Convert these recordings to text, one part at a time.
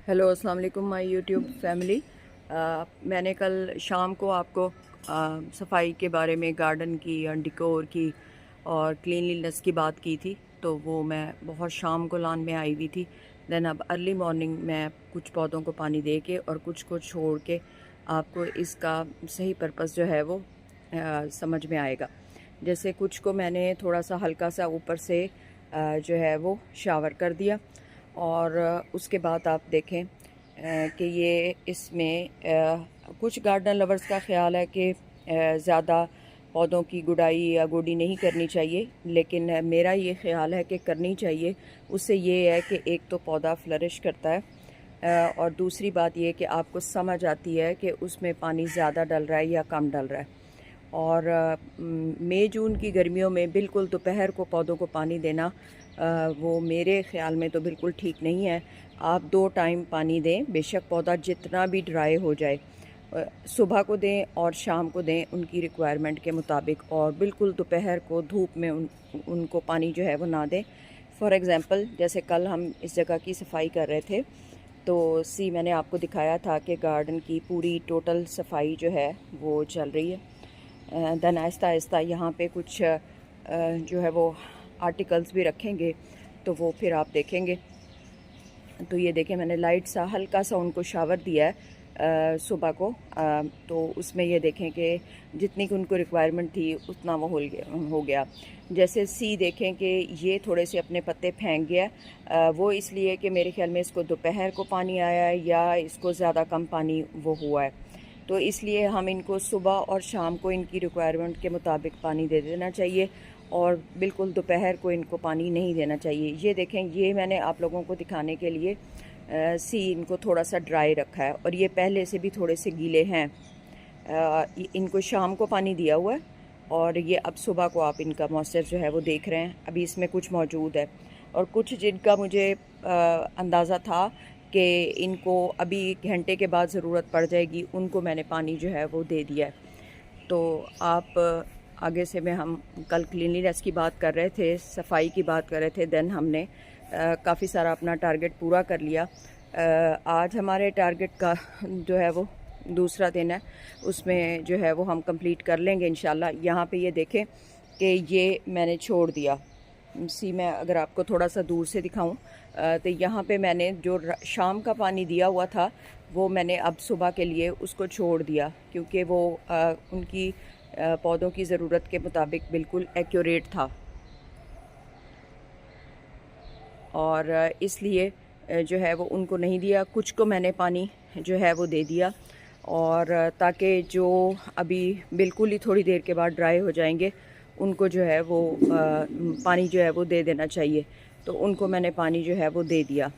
Hello अस्सलाम वालेकुम my YouTube family. मैंने कल शाम को आपको सफाई के बारे में, गार्डन की और डिकोर की और क्लीनलीनेस की बात की थी। तो वो मैं बहुत शाम को लॉन में आई हुई थी। देन अब अर्ली मॉर्निंग मैं कुछ पौधों को पानी दे के और कुछ को छोड़ के आपको इसका सही पर्पस जो है वो समझ में आएगा। जैसे कुछ को मैंने थोड़ा सा हल्का सा ऊपर से जो है वो शावर कर दिया और उसके बाद आप देखें कि ये इसमें कुछ गार्डन लवर्स का ख्याल है कि ज़्यादा पौधों की गुड़ाई या गोडी नहीं करनी चाहिए, लेकिन मेरा ये ख्याल है कि करनी चाहिए। उससे ये है कि एक तो पौधा फ्लरिश करता है और दूसरी बात ये कि आपको समझ आती है कि उसमें पानी ज़्यादा डल रहा है या कम डल रहा है। और मई जून की गर्मियों में बिल्कुल दोपहर को पौधों को पानी देना वो मेरे ख़्याल में तो बिल्कुल ठीक नहीं है। आप 2 टाइम पानी दें, बेशक पौधा जितना भी ड्राई हो जाए, सुबह को दें और शाम को दें उनकी रिक्वायरमेंट के मुताबिक, और बिल्कुल दोपहर को धूप में उनको पानी जो है वो ना दें। फॉर एग्ज़ाम्पल जैसे कल हम इस जगह की सफाई कर रहे थे तो मैंने आपको दिखाया था कि गार्डन की पूरी टोटल सफाई जो है वो चल रही है। देन आहिस्ता आहिस्ता यहाँ पे कुछ जो है वो आर्टिकल्स भी रखेंगे तो वो फिर आप देखेंगे। तो ये देखें, मैंने लाइट सा हल्का सा उनको शावर दिया है सुबह को। तो उसमें ये देखें कि जितनी की उनको रिक्वायरमेंट थी उतना वो हो गया। जैसे सी देखें कि ये थोड़े से अपने पत्ते फेंक गया, वो इसलिए कि मेरे ख्याल में इसको दोपहर को पानी आया है या इसको ज़्यादा कम पानी वो हुआ है। तो इसलिए हम इनको सुबह और शाम को इनकी रिक्वायरमेंट के मुताबिक पानी दे देना चाहिए और बिल्कुल दोपहर को इनको पानी नहीं देना चाहिए। ये देखें, ये मैंने आप लोगों को दिखाने के लिए सी इनको थोड़ा सा ड्राई रखा है और ये पहले से भी थोड़े से गीले हैं। इनको शाम को पानी दिया हुआ है और ये अब सुबह को आप इनका मॉइस्चर जो है वो देख रहे हैं। अभी इसमें कुछ मौजूद है और कुछ जिनका मुझे अंदाज़ा था कि इनको अभी घंटे के बाद ज़रूरत पड़ जाएगी, उनको मैंने पानी जो है वो दे दिया है। तो आप आगे से हम कल क्लीनलीनेस की बात कर रहे थे, सफाई की बात कर रहे थे। देन हमने काफ़ी सारा अपना टारगेट पूरा कर लिया। आज हमारे टारगेट का जो है वो दूसरा दिन है, उसमें जो है वो हम कंप्लीट कर लेंगे इंशाल्लाह। यहाँ पे ये देखें कि ये मैंने छोड़ दिया। मैं अगर आपको थोड़ा सा दूर से दिखाऊं तो यहाँ पे मैंने जो शाम का पानी दिया हुआ था वो मैंने अब सुबह के लिए उसको छोड़ दिया, क्योंकि वो उनकी पौधों की ज़रूरत के मुताबिक बिल्कुल एक्यूरेट था और इसलिए जो है वो उनको नहीं दिया। कुछ को मैंने पानी जो है वो दे दिया और ताकि जो अभी बिल्कुल ही थोड़ी देर के बाद ड्राई हो जाएंगे उनको जो है वो पानी जो है वो दे देना चाहिए। तो उनको मैंने पानी जो है वो दे दिया।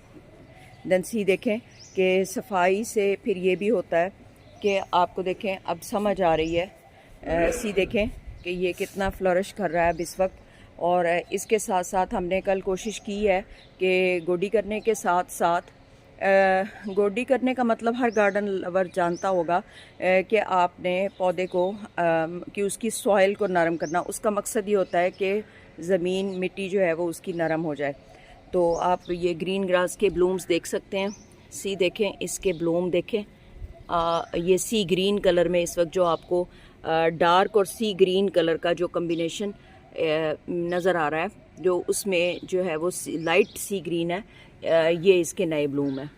देन सी देखें कि सफाई से फिर ये भी होता है कि आपको देखें अब समझ आ रही है। सी देखें कि ये कितना फ्लरिश कर रहा है अब इस वक्त। और इसके साथ साथ हमने कल कोशिश की है कि गोडी करने के साथ साथ, गोडी करने का मतलब हर गार्डन लवर जानता होगा कि आपने पौधे को कि उसकी सॉइल को नरम करना। उसका मकसद ये होता है कि ज़मीन मिट्टी जो है वो उसकी नरम हो जाए। तो आप ये ग्रीन ग्रास के ब्लूम्स देख सकते हैं। सी देखें, इसके ब्लूम देखें। ये सी ग्रीन कलर में इस वक्त जो आपको डार्क और सी ग्रीन कलर का जो कम्बिनेशन नज़र आ रहा है, जो उसमें जो है वो लाइट सी ग्रीन है, ये इसके नए ब्लूम है।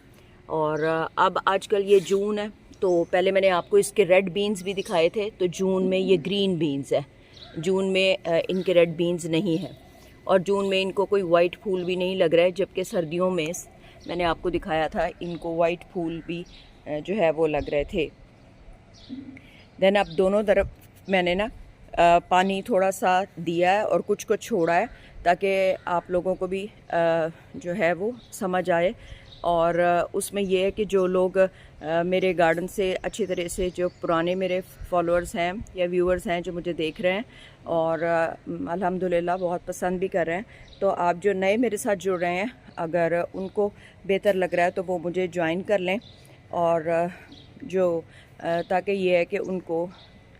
और अब आजकल ये जून है, तो पहले मैंने आपको इसके रेड बीन्स भी दिखाए थे। तो जून में ये ग्रीन बीन्स है, जून में इनके रेड बीन्स नहीं है और जून में इनको कोई वाइट फूल भी नहीं लग रहा है, जबकि सर्दियों में मैंने आपको दिखाया था इनको वाइट फूल भी जो है वो लग रहे थे। देन अब दोनों तरफ मैंने ना पानी थोड़ा सा दिया है और कुछ को छोड़ा है ताकि आप लोगों को भी जो है वो समझ आए। और उसमें यह है कि जो लोग मेरे गार्डन से अच्छी तरह से, जो पुराने मेरे फॉलोअर्स हैं या व्यूअर्स हैं जो मुझे देख रहे हैं और अल्हम्दुलिल्लाह बहुत पसंद भी कर रहे हैं, तो आप जो नए मेरे साथ जुड़ रहे हैं, अगर उनको बेहतर लग रहा है तो वो मुझे ज्वाइन कर लें। और जो ताकि ये है कि उनको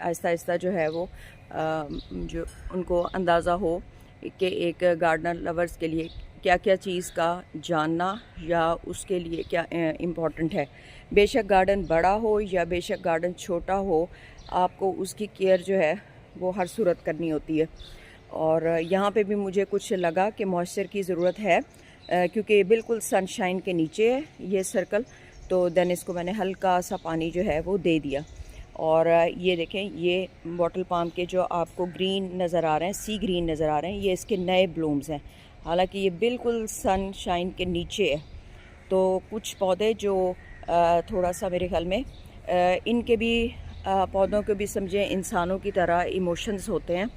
आहिस्ता आहिस्ता जो है वो जो उनको अंदाज़ा हो कि एक गार्डनर लवर्स के लिए क्या क्या चीज़ का जानना या उसके लिए क्या इम्पोर्टेंट है। बेशक गार्डन बड़ा हो या बेशक गार्डन छोटा हो, आपको उसकी केयर जो है वो हर सूरत करनी होती है। और यहाँ पे भी मुझे कुछ लगा कि मॉइस्चर की ज़रूरत है, क्योंकि बिल्कुल सनशाइन के नीचे है ये सर्कल। तो देन इसको मैंने हल्का सा पानी जो है वो दे दिया। और ये देखें, ये बॉटल पाम के जो आपको ग्रीन नज़र आ रहे हैं, सी ग्रीन नज़र आ रहे हैं, ये इसके नए ब्लूम्स हैं। हालांकि ये बिल्कुल सनशाइन के नीचे है। तो कुछ पौधे जो थोड़ा सा मेरे ख्याल में इनके भी पौधों के भी समझें इंसानों की तरह इमोशंस होते हैं।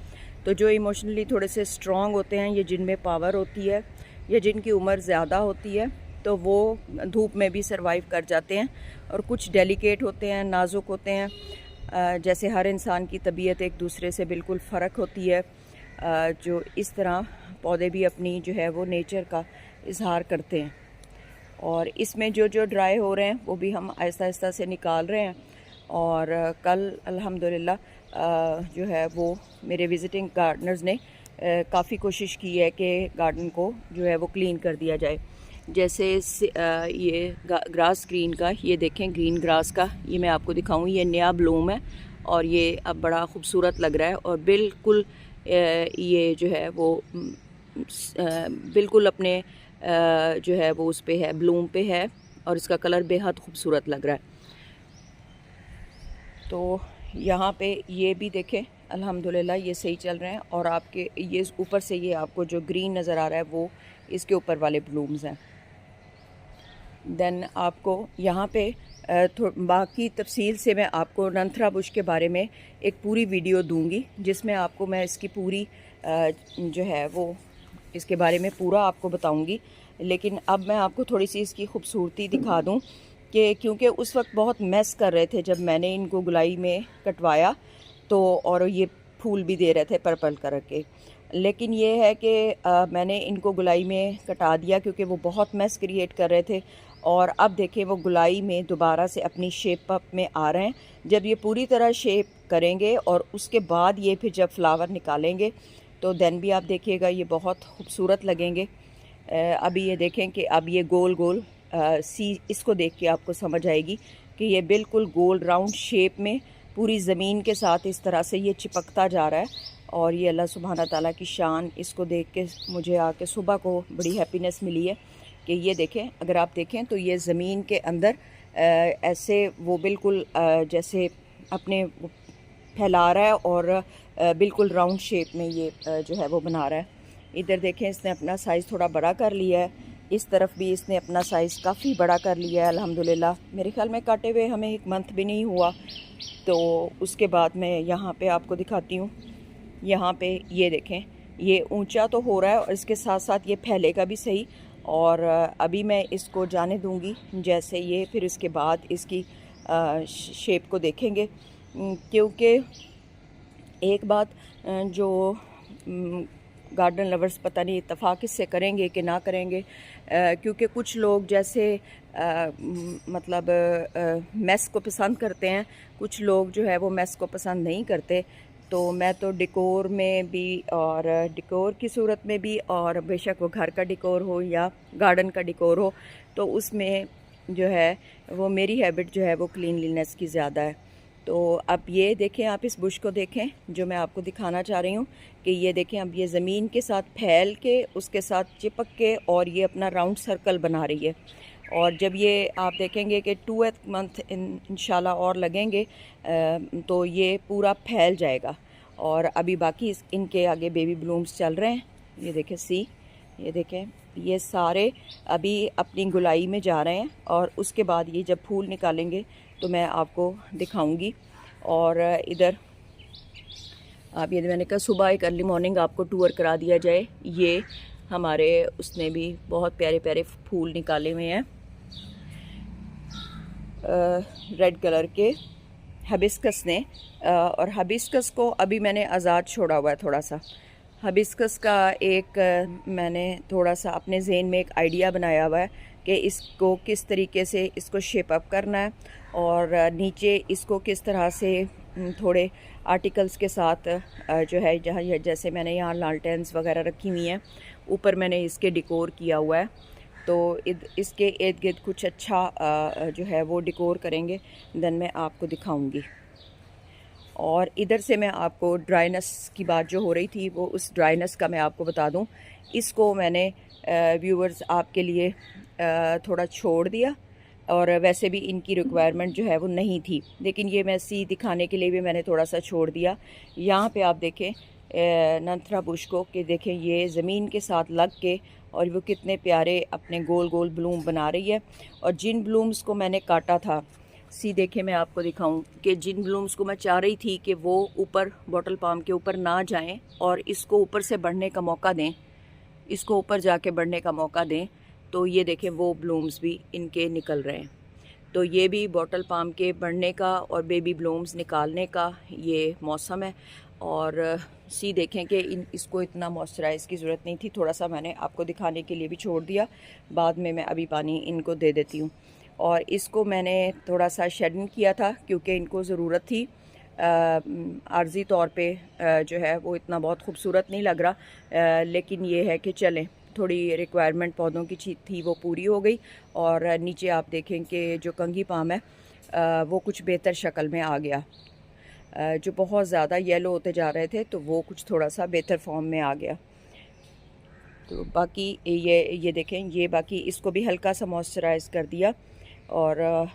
तो जो इमोशनली थोड़े से स्ट्रॉन्ग होते हैं, ये जिनमें पावर होती है या जिनकी उम्र ज़्यादा होती है, तो वो धूप में भी सरवाइव कर जाते हैं। और कुछ डेलिकेट होते हैं, नाजुक होते हैं। जैसे हर इंसान की तबीयत एक दूसरे से बिल्कुल फ़र्क होती है, जो इस तरह पौधे भी अपनी जो है वो नेचर का इजहार करते हैं। और इसमें जो जो ड्राई हो रहे हैं वो भी हम आहिस्ता आहिस्ता से निकाल रहे हैं। और कल अल्हम्दुलिल्लाह जो है वो मेरे विज़िटिंग गार्डनर्स ने काफ़ी कोशिश की है कि गार्डन को जो है वो क्लीन कर दिया जाए। जैसे ये ग्रास ग्रीन का, ये देखें ग्रीन ग्रास का, ये मैं आपको दिखाऊं, ये नया ब्लूम है और ये अब बड़ा खूबसूरत लग रहा है। और बिल्कुल ये जो है वो बिल्कुल अपने जो है वो उस पे है, ब्लूम पे है, और इसका कलर बेहद खूबसूरत लग रहा है। तो यहाँ पे ये भी देखें अल्हम्दुलिल्लाह ये सही चल रहे हैं। और आपके ये ऊपर से ये आपको जो ग्रीन नज़र आ रहा है वो इसके ऊपर वाले ब्लूम्स हैं। देन आपको यहाँ पे बाकी तफसील से मैं आपको नंथरा बुश के बारे में एक पूरी वीडियो दूंगी, जिसमें आपको मैं इसकी पूरी जो है वो इसके बारे में पूरा आपको बताऊंगी। लेकिन अब मैं आपको थोड़ी सी इसकी खूबसूरती दिखा दूं कि क्योंकि उस वक्त बहुत मैस कर रहे थे जब मैंने इनको गुलाई में कटवाया, तो और ये फूल भी दे रहे थे पर्पल कलर के। लेकिन ये है कि मैंने इनको गुलाई में कटा दिया क्योंकि वो बहुत मैस क्रिएट कर रहे थे। और अब देखें वो गुलाई में दोबारा से अपनी शेप अप में आ रहे हैं। जब ये पूरी तरह शेप करेंगे और उसके बाद ये फिर जब फ्लावर निकालेंगे तो देन भी आप देखिएगा ये बहुत खूबसूरत लगेंगे। अभी ये देखें कि अब ये गोल गोल सी, इसको देख के आपको समझ आएगी कि ये बिल्कुल गोल राउंड शेप में पूरी ज़मीन के साथ इस तरह से ये चिपकता जा रहा है। और ये अल्लाह सुब्हाना ताला की शान, इसको देख के मुझे आके सुबह को बड़ी हैप्पीनेस मिली है कि ये देखें, अगर आप देखें तो ये ज़मीन के अंदर ऐसे वो बिल्कुल जैसे अपने फैला रहा है और बिल्कुल राउंड शेप में ये जो है वो बना रहा है। इधर देखें इसने अपना साइज़ थोड़ा बड़ा कर लिया है, इस तरफ भी इसने अपना साइज़ काफ़ी बड़ा कर लिया है अल्हम्दुलिल्लाह। मेरे ख्याल में काटे हुए हमें 1 मंथ भी नहीं हुआ। तो उसके बाद मैं यहाँ पे आपको दिखाती हूँ। यहाँ पे ये देखें, ये ऊंचा तो हो रहा है और इसके साथ साथ ये फैलेगा भी सही। और अभी मैं इसको जाने दूंगी जैसे ये, फिर इसके बाद इसकी शेप को देखेंगे। क्योंकि एक बात जो गार्डन लवर्स पता नहीं इत्तेफाक इससे करेंगे कि ना करेंगे, क्योंकि कुछ लोग जैसे मतलब मेस को पसंद करते हैं, कुछ लोग जो है वो मेस को पसंद नहीं करते। तो मैं तो डेकोर में भी और डेकोर की सूरत में भी, और बेशक वो घर का डेकोर हो या गार्डन का डेकोर हो, तो उसमें जो है वो मेरी हैबिट जो है वो क्लीनलीनेस की ज़्यादा है। तो अब ये देखें, आप इस बुश को देखें जो मैं आपको दिखाना चाह रही हूँ कि ये देखें अब ये ज़मीन के साथ फैल के उसके साथ चिपक के और ये अपना राउंड सर्कल बना रही है। और जब ये आप देखेंगे कि 2 मंथ इंशाल्लाह और लगेंगे तो ये पूरा फैल जाएगा। और अभी बाकी इनके आगे बेबी ब्लूम्स चल रहे हैं। ये देखें सी, ये देखें ये सारे अभी अपनी गुलाई में जा रहे हैं और उसके बाद ये जब फूल निकालेंगे तो मैं आपको दिखाऊंगी। और इधर आप ये मैंने कहा सुबह एक अर्ली मॉर्निंग आपको टूर करा दिया जाए। ये हमारे उसने भी बहुत प्यारे प्यारे फूल निकाले हुए हैं रेड कलर के हबिस्कस ने। और हबिस्कस को अभी मैंने आज़ाद छोड़ा हुआ है थोड़ा सा। हबिस्कस का एक मैंने थोड़ा सा अपने ज़हन में एक आइडिया बनाया हुआ है कि इसको किस तरीके से इसको शेप अप करना है और नीचे इसको किस तरह से थोड़े आर्टिकल्स के साथ जो है जहाँ जैसे मैंने यहाँ लालटेन्स वगैरह रखी हुई हैं, ऊपर मैंने इसके डिकोर किया हुआ है। तो इसके इर्द गिर्द कुछ अच्छा जो है वो डिकोर करेंगे, देन मैं आपको दिखाऊंगी। और इधर से मैं आपको ड्राइनेस की बात जो हो रही थी, वो उस ड्राइनेस का मैं आपको बता दूं। इसको मैंने व्यूअर्स आपके लिए थोड़ा छोड़ दिया, और वैसे भी इनकी रिक्वायरमेंट जो है वो नहीं थी, लेकिन ये मैं सी दिखाने के लिए भी मैंने थोड़ा सा छोड़ दिया। यहाँ पे आप देखें नंथरा बुश को, कि देखें ये ज़मीन के साथ लग के और वो कितने प्यारे अपने गोल गोल ब्लूम बना रही है। और जिन ब्लूम्स को मैंने काटा था, सी देखे मैं आपको दिखाऊं कि जिन ब्लूम्स को मैं चाह रही थी कि वो ऊपर बॉटल पाम के ऊपर ना जाएं और इसको ऊपर से बढ़ने का मौका दें, इसको ऊपर जाके बढ़ने का मौका दें, तो ये देखें वो ब्लूम्स भी इनके निकल रहे हैं। तो ये भी बॉटल पाम के बढ़ने का और बेबी ब्लूम्स निकालने का ये मौसम है। और सी देखें कि इसको इतना मॉइस्चराइज़ की ज़रूरत नहीं थी, थोड़ा सा मैंने आपको दिखाने के लिए भी छोड़ दिया, बाद में मैं अभी पानी इनको दे देती हूँ। और इसको मैंने थोड़ा सा शेडिंग किया था क्योंकि इनको ज़रूरत थी। आर्जी तौर पे जो है वो इतना बहुत खूबसूरत नहीं लग रहा, लेकिन ये है कि चलें, थोड़ी रिक्वायरमेंट पौधों की थी वो पूरी हो गई। और नीचे आप देखें कि जो कंघी पाम है वो कुछ बेहतर शक्ल में आ गया, जो बहुत ज़्यादा येलो होते जा रहे थे तो वो कुछ थोड़ा सा बेहतर फॉर्म में आ गया। तो बाकी ये देखें, ये बाकी इसको भी हल्का सा मॉइस्चराइज़ कर दिया। और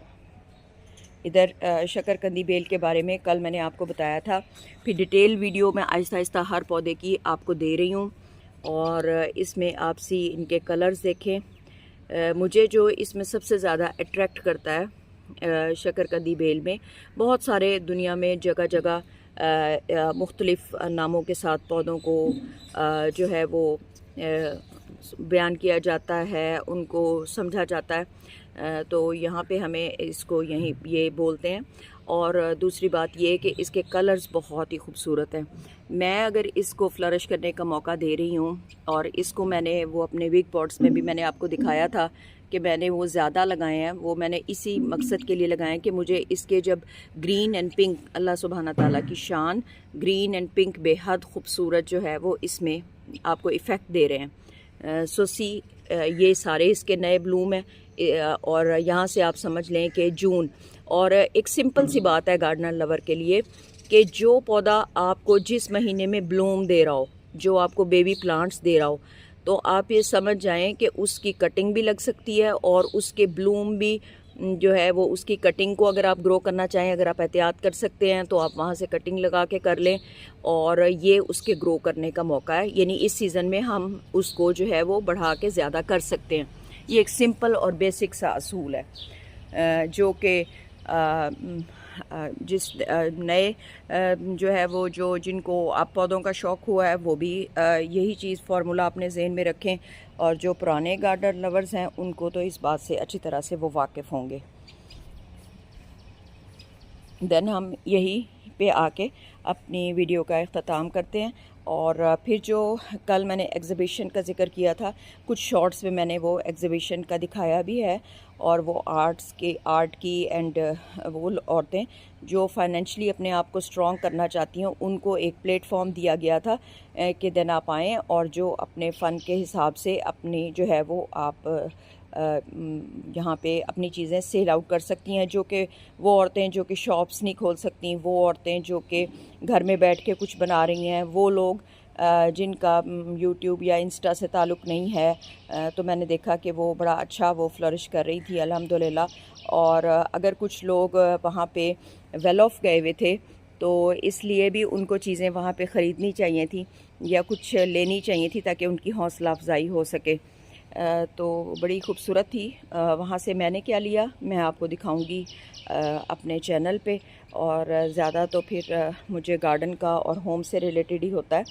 इधर शकरकंदी बेल के बारे में कल मैंने आपको बताया था, फिर डिटेल वीडियो मैं आहिस्ता आहिस्ता हर पौधे की आपको दे रही हूँ। और इसमें आप सी इनके कलर्स देखें। मुझे जो इसमें सबसे ज़्यादा अट्रैक्ट करता है शकरकंदी बेल में, बहुत सारे दुनिया में जगह जगह मुख्तलिफ़ नामों के साथ पौधों को जो है वो बयान किया जाता है, उनको समझा जाता है। तो यहाँ पे हमें इसको यहीं ये बोलते हैं। और दूसरी बात ये कि इसके कलर्स बहुत ही खूबसूरत हैं। मैं अगर इसको फ्लरिश करने का मौका दे रही हूँ, और इसको मैंने वो अपने विग पॉट्स में भी मैंने आपको दिखाया था कि मैंने वो ज़्यादा लगाए हैं, वो मैंने इसी मकसद के लिए लगाए हैं कि मुझे इसके जब ग्रीन एंड पिंक, अल्लाह सुब्हाना ताला की शान, ग्रीन एंड पिंक बेहद खूबसूरत जो है वो इसमें आपको इफ़ेक्ट दे रहे हैं। सो सी ये सारे इसके नए ब्लूम हैं। और यहाँ से आप समझ लें कि जून, और एक सिंपल सी बात है गार्डनर लवर के लिए कि जो पौधा आपको जिस महीने में ब्लूम दे रहा हो, जो आपको बेबी प्लांट्स दे रहा हो, तो आप ये समझ जाएं कि उसकी कटिंग भी लग सकती है और उसके ब्लूम भी जो है वो, उसकी कटिंग को अगर आप ग्रो करना चाहें, अगर आप एहतियात कर सकते हैं तो आप वहाँ से कटिंग लगा के कर लें, और ये उसके ग्रो करने का मौका है। यानी इस सीज़न में हम उसको जो है वो बढ़ा के ज़्यादा कर सकते हैं। ये एक सिंपल और बेसिक सा असूल है जो कि जिस नए जो है वो, जो जिनको आप पौधों का शौक़ हुआ है, वो भी यही चीज़ फार्मूला अपने ज़हन में रखें। और जो पुराने गार्डन लवर्स हैं उनको तो इस बात से अच्छी तरह से वो वाकिफ़ होंगे। देन हम यही पे आके अपनी वीडियो का इख्तिताम करते हैं। और फिर जो कल मैंने एग्ज़िबिशन का ज़िक्र किया था, कुछ शॉर्ट्स में मैंने वो एग्ज़िबिशन का दिखाया भी है। और वो आर्ट की एंड वो औरतें जो फाइनेंशली अपने आप को स्ट्रॉन्ग करना चाहती हैं, उनको एक प्लेटफॉर्म दिया गया था कि दिन आप आएँ और जो अपने फ़न के हिसाब से अपनी जो है वो आप यहाँ पे अपनी चीज़ें सेल आउट कर सकती हैं। जो कि वो औरतें जो कि शॉप्स नहीं खोल सकती, वो औरतें जो कि घर में बैठ के कुछ बना रही हैं, वो लोग जिनका यूट्यूब या इंस्टा से ताल्लुक़ नहीं है, तो मैंने देखा कि वो बड़ा अच्छा वो फ्लरिश कर रही थी अल्हम्दुलिल्लाह। और अगर कुछ लोग वहाँ पे वेल ऑफ गए हुए थे, तो इसलिए भी उनको चीज़ें वहाँ पे ख़रीदनी चाहिए थी या कुछ लेनी चाहिए थी ताकि उनकी हौसला अफजाई हो सके। तो बड़ी खूबसूरत थी। वहाँ से मैंने क्या लिया मैं आपको दिखाऊंगी अपने चैनल पे। और ज़्यादा तो फिर मुझे गार्डन का और होम से रिलेटेड ही होता है,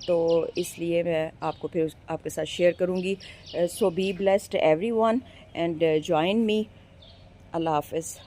तो इसलिए मैं आपको फिर आपके साथ शेयर करूँगी। So be blessed everyone and join me. अल्लाह हाफ़िज़।